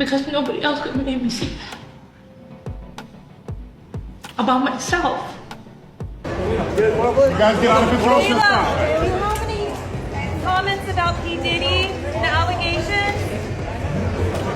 because nobody else could make me see that about myself. You guys get out of control. Do you have any comments about P. Diddy and the allegations?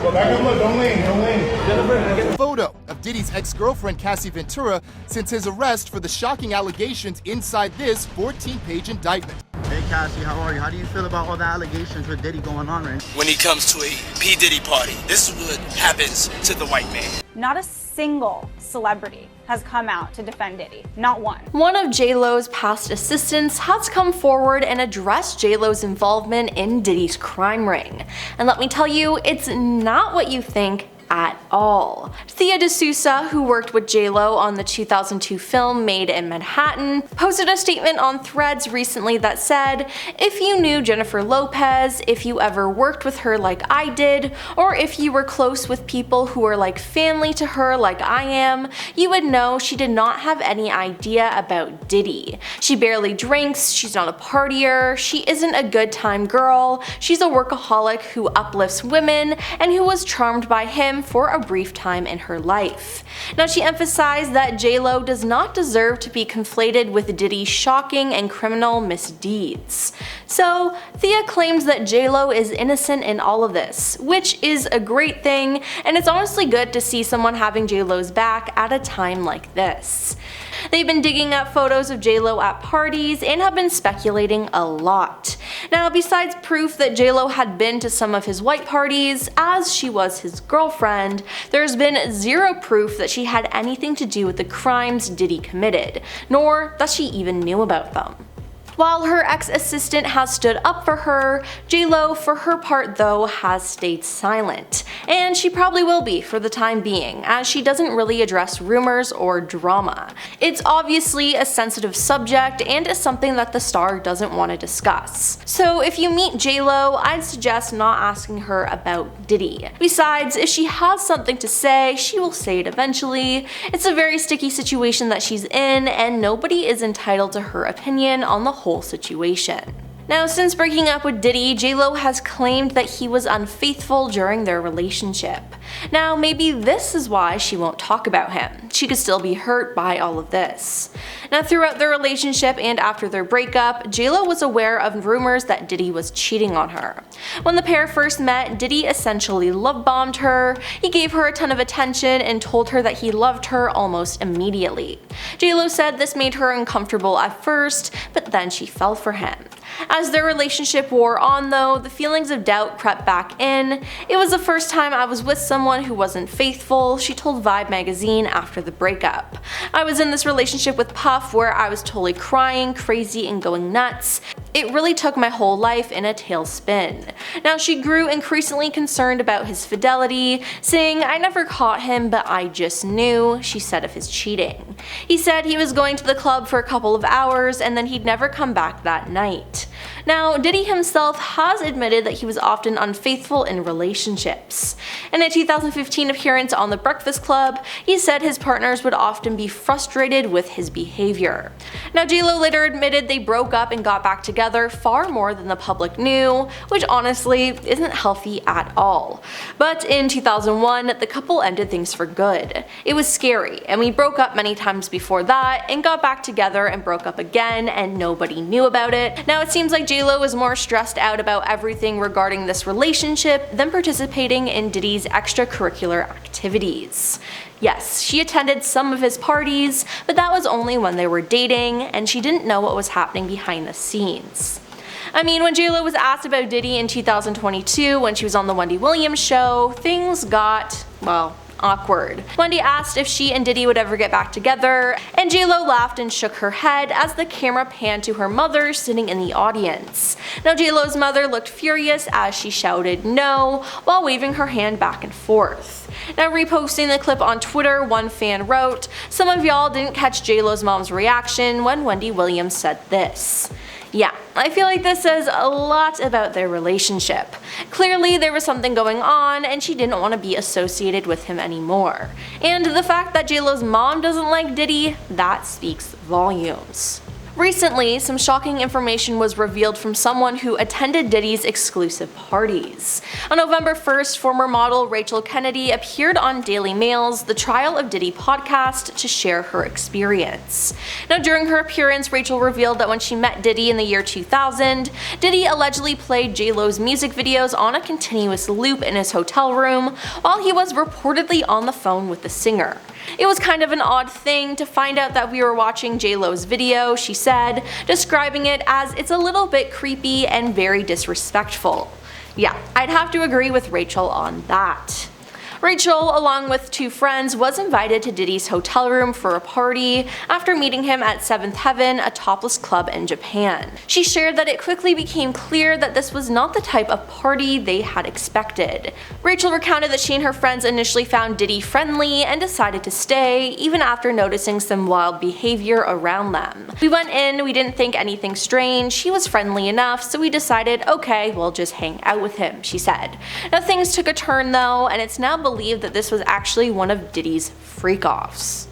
Go back and look. Don't lean. Photo of Diddy's ex-girlfriend Cassie Ventura since his arrest for the shocking allegations inside this 14-page indictment. Hey Cassie, how are you? How do you feel about all the allegations with Diddy going on right now? When he comes to a P. Diddy party, this is what happens to the white man. Not a single celebrity has come out to defend Diddy. Not one. One of J-Lo's past assistants has come forward and addressed J-Lo's involvement in Diddy's crime ring. And let me tell you, it's not what you think at all. Thea D'Souza, who worked with J-Lo on the 2002 film Made in Manhattan, posted a statement on Threads recently that said, "If you knew Jennifer Lopez, if you ever worked with her like I did, or if you were close with people who are like family to her like I am, you would know she did not have any idea about Diddy. She barely drinks, she's not a partier, she isn't a good time girl, she's a workaholic who uplifts women and who was charmed by him for a brief time in her life." Now, she emphasized that J-Lo does not deserve to be conflated with Diddy's shocking and criminal misdeeds. So Thea claims that J-Lo is innocent in all of this, which is a great thing, and it's honestly good to see someone having J-Lo's back at a time like this. They've been digging up photos of J-Lo at parties and have been speculating a lot. Now, besides proof that J-Lo had been to some of his white parties, as she was his girlfriend, there's been zero proof that she had anything to do with the crimes Diddy committed, nor that she even knew about them. While her ex-assistant has stood up for her, J-Lo, for her part though, has stayed silent. And she probably will be for the time being, as she doesn't really address rumors or drama. It's obviously a sensitive subject and is something that the star doesn't want to discuss. So if you meet J-Lo, I'd suggest not asking her about Diddy. Besides, if she has something to say, she will say it eventually. It's a very sticky situation that she's in, and nobody is entitled to her opinion on the whole situation. Now, since breaking up with Diddy, J-Lo has claimed that he was unfaithful during their relationship. Now, maybe this is why she won't talk about him. She could still be hurt by all of this. Now, throughout their relationship and after their breakup, J-Lo was aware of rumors that Diddy was cheating on her. When the pair first met, Diddy essentially love-bombed her. He gave her a ton of attention and told her that he loved her almost immediately. J-Lo said this made her uncomfortable at first, but then she fell for him. As their relationship wore on though, the feelings of doubt crept back in. "It was the first time I was with someone who wasn't faithful," she told Vibe magazine after the breakup. "I was in this relationship with Puff where I was totally crying, crazy, and going nuts. It really took my whole life in a tailspin." Now, she grew increasingly concerned about his fidelity, saying, "I never caught him, but I just knew," she said of his cheating. He said he was going to the club for a couple of hours and then he'd never come back that night. Now, Diddy himself has admitted that he was often unfaithful in relationships. In a 2015 appearance on The Breakfast Club, he said his partners would often be frustrated with his behavior. Now, J-Lo later admitted they broke up and got back together far more than the public knew, which honestly isn't healthy at all. But in 2001, the couple ended things for good. It was scary, and we broke up many times before that and got back together and broke up again, and nobody knew about it. Now, it seems like J-Lo is more stressed out about everything regarding this relationship than participating in Diddy's extracurricular activities. Yes, she attended some of his parties, but that was only when they were dating, and she didn't know what was happening behind the scenes. I mean, when J-Lo was asked about Diddy in 2022 when she was on the Wendy Williams show, things got, well, awkward. Wendy asked if she and Diddy would ever get back together, and J-Lo laughed and shook her head as the camera panned to her mother sitting in the audience. Now, J-Lo's mother looked furious as she shouted no while waving her hand back and forth. Now, reposting the clip on Twitter, one fan wrote, "Some of y'all didn't catch J-Lo's mom's reaction when Wendy Williams said this." Yeah, I feel like this says a lot about their relationship. Clearly there was something going on and she didn't want to be associated with him anymore. And the fact that J-Lo's mom doesn't like Diddy, that speaks volumes. Recently, some shocking information was revealed from someone who attended Diddy's exclusive parties. On November 1st, former model Rachel Kennedy appeared on Daily Mail's The Trial of Diddy podcast to share her experience. Now, during her appearance, Rachel revealed that when she met Diddy in the year 2000, Diddy allegedly played J-Lo's music videos on a continuous loop in his hotel room while he was reportedly on the phone with the singer. It was kind of an odd thing to find out that we were watching J-Lo's video, she said, describing it as it's a little bit creepy and very disrespectful. Yeah, I'd have to agree with Rachel on that. Rachel, along with two friends, was invited to Diddy's hotel room for a party after meeting him at Seventh Heaven, a topless club in Japan. She shared that it quickly became clear that this was not the type of party they had expected. Rachel recounted that she and her friends initially found Diddy friendly and decided to stay, even after noticing some wild behavior around them. We went in, we didn't think anything strange, he was friendly enough, so we decided, okay, we'll just hang out with him, she said. Now things took a turn though, and it's now believed that this was actually one of Diddy's freak-offs.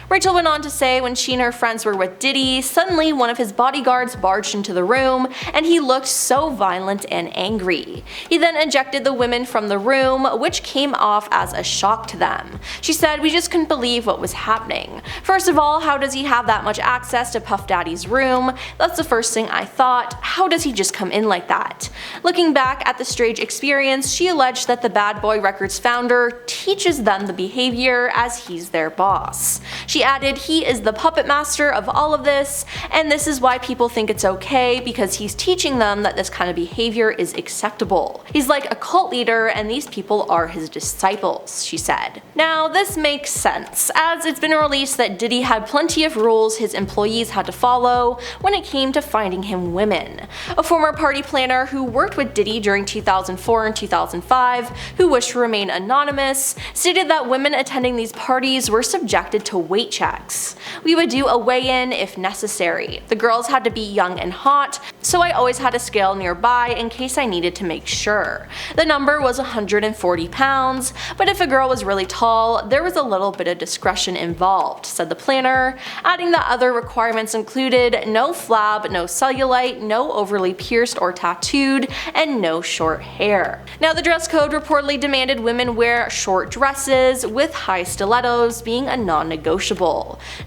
Rachel went on to say when she and her friends were with Diddy, suddenly one of his bodyguards barged into the room and he looked so violent and angry. He then ejected the women from the room, which came off as a shock to them. She said, "We just couldn't believe what was happening. First of all, how does he have that much access to Puff Daddy's room? That's the first thing I thought. How does he just come in like that?" Looking back at the strange experience, she alleged that the Bad Boy Records founder teaches them the behavior as he's their boss. She added, "He is the puppet master of all of this, and this is why people think it's okay, because he's teaching them that this kind of behavior is acceptable. He's like a cult leader and these people are his disciples," she said. Now this makes sense, as it's been released that Diddy had plenty of rules his employees had to follow when it came to finding him women. A former party planner who worked with Diddy during 2004 and 2005, who wished to remain anonymous, stated that women attending these parties were subjected to weight checks. "We would do a weigh-in if necessary. The girls had to be young and hot, so I always had a scale nearby in case I needed to make sure. The number was 140 pounds, but if a girl was really tall, there was a little bit of discretion involved," said the planner, adding that other requirements included no flab, no cellulite, no overly pierced or tattooed, and no short hair. Now the dress code reportedly demanded women wear short dresses, with high stilettos being a non-negotiable.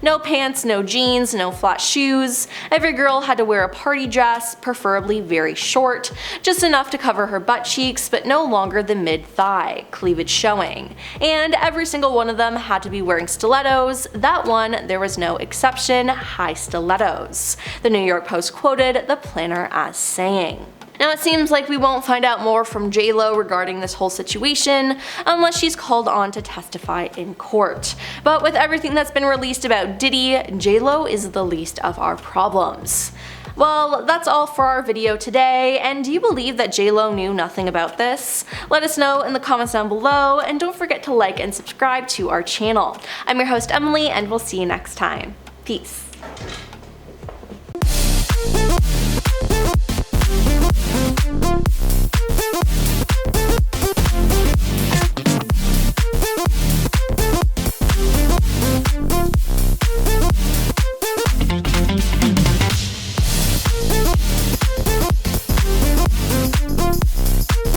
No pants, no jeans, no flat shoes. Every girl had to wear a party dress, preferably very short, just enough to cover her butt cheeks but no longer than mid-thigh, cleavage showing. And every single one of them had to be wearing stilettos. That one, there was no exception, high stilettos. The New York Post quoted the planner as saying. Now it seems like we won't find out more from J-Lo regarding this whole situation unless she's called on to testify in court. But with everything that's been released about Diddy, J-Lo is the least of our problems. Well, that's all for our video today, and do you believe that J-Lo knew nothing about this? Let us know in the comments down below, and don't forget to like and subscribe to our channel. I'm your host Emily, and we'll see you next time. Peace. Thank you.